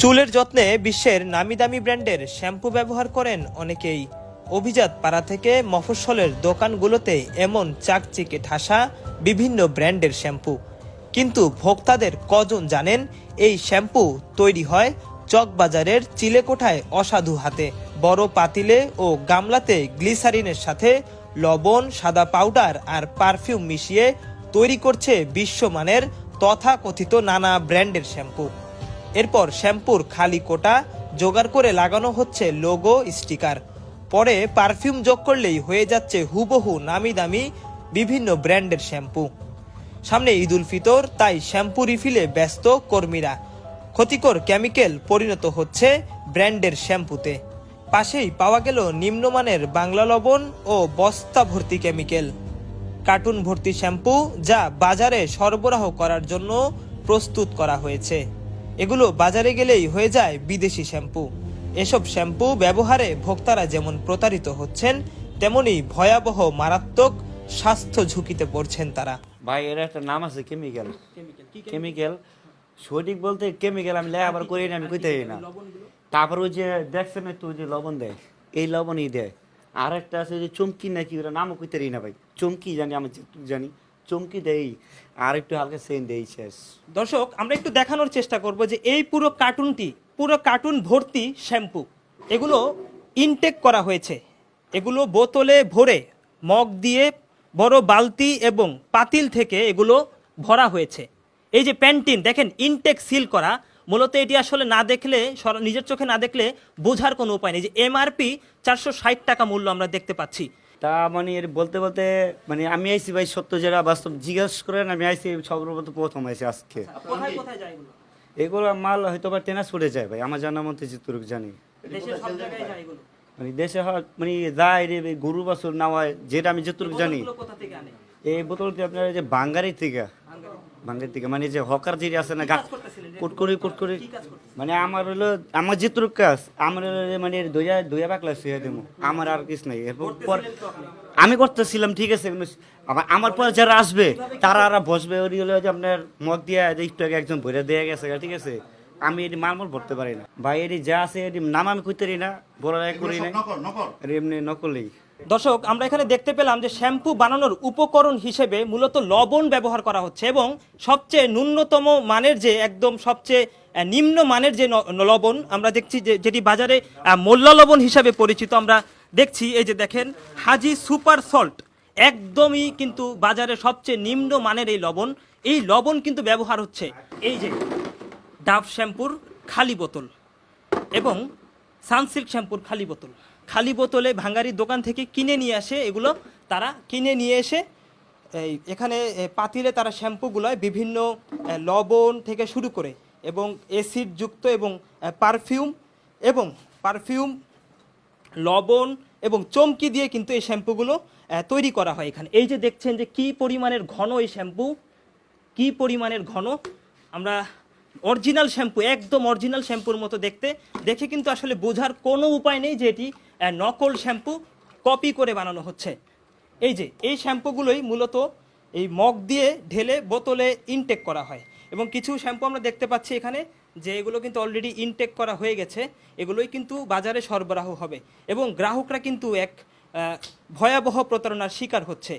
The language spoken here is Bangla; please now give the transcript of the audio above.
চুলের যত্নে বিশ্বের নামিদামি ব্র্যান্ডের শ্যাম্পু ব্যবহার করেন অনেকেই। অভিজাত পাড়া থেকে মফস্বলের দোকানগুলোতে এমন চাকচিকে ঠাসা বিভিন্ন ব্র্যান্ডের শ্যাম্পু, কিন্তু ভোক্তাদের কজন জানেন এই শ্যাম্পু তৈরি হয় চকবাজারের চিলেকোঠায় অসাধু হাতে। বড় পাতিলে ও গামলাতে গ্লিসারিনের সাথে লবণ, সাদা পাউডার আর পারফিউম মিশিয়ে তৈরি করছে বিশ্বমানের তথাকথিত নানা ব্র্যান্ডের শ্যাম্পু। এরপর শ্যাম্পুর খালি কোটা জোগাড় করে লাগানো হচ্ছে লোগো, স্টিকার। পরে পারফিউম যোগ করলেই হয়ে যাচ্ছে হুবহু নামি দামি বিভিন্ন ব্র্যান্ডের শ্যাম্পু। সামনে ঈদ উল ফিতর, তাই শ্যাম্পু রিফিলে ব্যস্ত কর্মীরা। ক্ষতিকর কেমিক্যাল পরিণত হচ্ছে ব্র্যান্ডের শ্যাম্পুতে। পাশেই পাওয়া গেল নিম্নমানের বাংলা লবণ ও বস্তা ভর্তি কেমিক্যাল। কার্টুন ভর্তি শ্যাম্পু, যা বাজারে সরবরাহ করার জন্য প্রস্তুত করা হয়েছে। এগুলো বাজারে গেলেই হয়ে যায় বিদেশি শ্যাম্পু। এসব শ্যাম্পু ব্যবহারে ভোক্তারা যেমন প্রতারিত হচ্ছেন, তেমনি ভয়াবহ মারাত্মক স্বাস্থ্য ঝুঁকিতে পড়ছেন তারা। ভাই এর একটা নাম আছে কেমিক্যাল। কেমিক্যাল সঠিক বলতে কেমিক্যাল আমি লেখাপড়া করি না, আমি কইতে না। তারপর ওই যে দেখছেন তো যে লবণ দেয়, এই লবণই দেয়। আর একটা আছে যে চমকি নাকি, ওটা নামও কইতে না ভাই। চমকি জানি, আমি জানি চমকি দেই, আর একটু হালকা সেন দেই, শেষ। দর্শক, আমরা একটু দেখানোর চেষ্টা করব যে এই পুরো কার্টুন ভর্তি শ্যাম্পু, এগুলো ইনটেক করা হয়েছে। এগুলো বোতলে ভরে মগ দিয়ে বড় বালতি এবং পাতিল থেকে এগুলো ভরা হয়েছে। এই যে প্যান্টিন দেখেন, ইনটেক সিল করা। মূলত এটি আসলে না দেখলে, নিজের চোখে না দেখলে বোঝার কোনো উপায় নেই। যে এমআরপি 460 টাকা মূল্য আমরা দেখতে পাচ্ছি। তা মানে এর বলতে বলতে মানে আমি আইসি ভাই, সত্য যেটা বাস্তব জিজ্ঞেস করেন, আমি আইসি প্রথম আইসি আজকে। কোথায় কোথায় যায় এগুলো? এগুলো মাল হয়তো বা ট্রান্সপোর্টে যায় ভাই, আমার জানার মধ্যে যেটুকু জানি। দেশের সব জায়গায় যায় এগুলো? মানে দেশে হয় মানে যায় রে, গরু বাছুর না হয়, যেটা আমি যেটুকু জানি। কোথা থেকে আনে? এই বোতলটি আপনার যে বাঙ্গারি থেকে মানে যে হকার যে আছে না, কুটকুরি মানে আমার হলো, আমার যেটুকু কাজ আমার মানে দইয়া বাকলা শুয়ে দেবো, আমার আর কিছু নাই। এরপর আমি করতেছিলাম, ঠিক আছে। আমার পর যারা আসবে তারা আর বসবে, ওই হলো যে আপনার মগ দিয়ে একটু আগে একজন ভরে দেয়া গেছে, ঠিক আছে। আমি এটি মালমল ভরতে পারি না ভাই। এটি যা আছে এটি নাম আমি খুঁজতে না, বড় করি না, এমনি নকলেই। দর্শক, আমরা এখানে দেখতে পেলাম যে শ্যাম্পু বানানোর উপকরণ হিসেবে মূলত লবণ ব্যবহার করা হচ্ছে, এবং সবচেয়ে ন্যূনতম মানের যে একদম সবচেয়ে নিম্ন মানের যে লবণ আমরা দেখছি, যেটি বাজারে মোল্লা লবণ হিসাবে পরিচিত আমরা দেখছি। এই যে দেখেন, হাজি সুপার সল্ট, একদমই কিন্তু বাজারে সবচেয়ে নিম্ন মানের এই লবণ কিন্তু ব্যবহার হচ্ছে। এই যে ডাভ শ্যাম্পুর খালি বোতল এবং সানসিল্ক শ্যাম্পুর খালি বোতলে ভাঙ্গারির দোকান থেকে কিনে নিয়ে আসে। এগুলো তারা কিনে নিয়ে এসে এখানে পাতিলে তারা শ্যাম্পুগুলোয় বিভিন্ন লবণ থেকে শুরু করে এবং অ্যাসিড যুক্ত এবং পারফিউম লবণ এবং চমকি দিয়ে কিন্তু এই শ্যাম্পুগুলো তৈরি করা হয় এখানে। এই যে দেখছেন যে কি পরিমাণের ঘন এই শ্যাম্পু, কি পরিমাণের ঘন। আমরা অরিজিনাল শ্যাম্পু, একদম অরিজিনাল শ্যাম্পুর মতো দেখে কিন্তু আসলে বোঝার কোনো উপায় নেই যে এটি নকল শ্যাম্পু, কপি করে বানানো হচ্ছে। এই যে এই শ্যাম্পুগুলোই মূলত এই মগ দিয়ে ঢেলে বোতলে ইনটেক করা হয়, এবং কিছু শ্যাম্পু আমরা দেখতে পাচ্ছি এখানে যে এগুলো কিন্তু অলরেডি ইনটেক করা হয়ে গেছে। এগুলোই কিন্তু বাজারে সরবরাহ হবে, এবং গ্রাহকরা কিন্তু এক ভয়াবহ প্রতারণার শিকার হচ্ছে।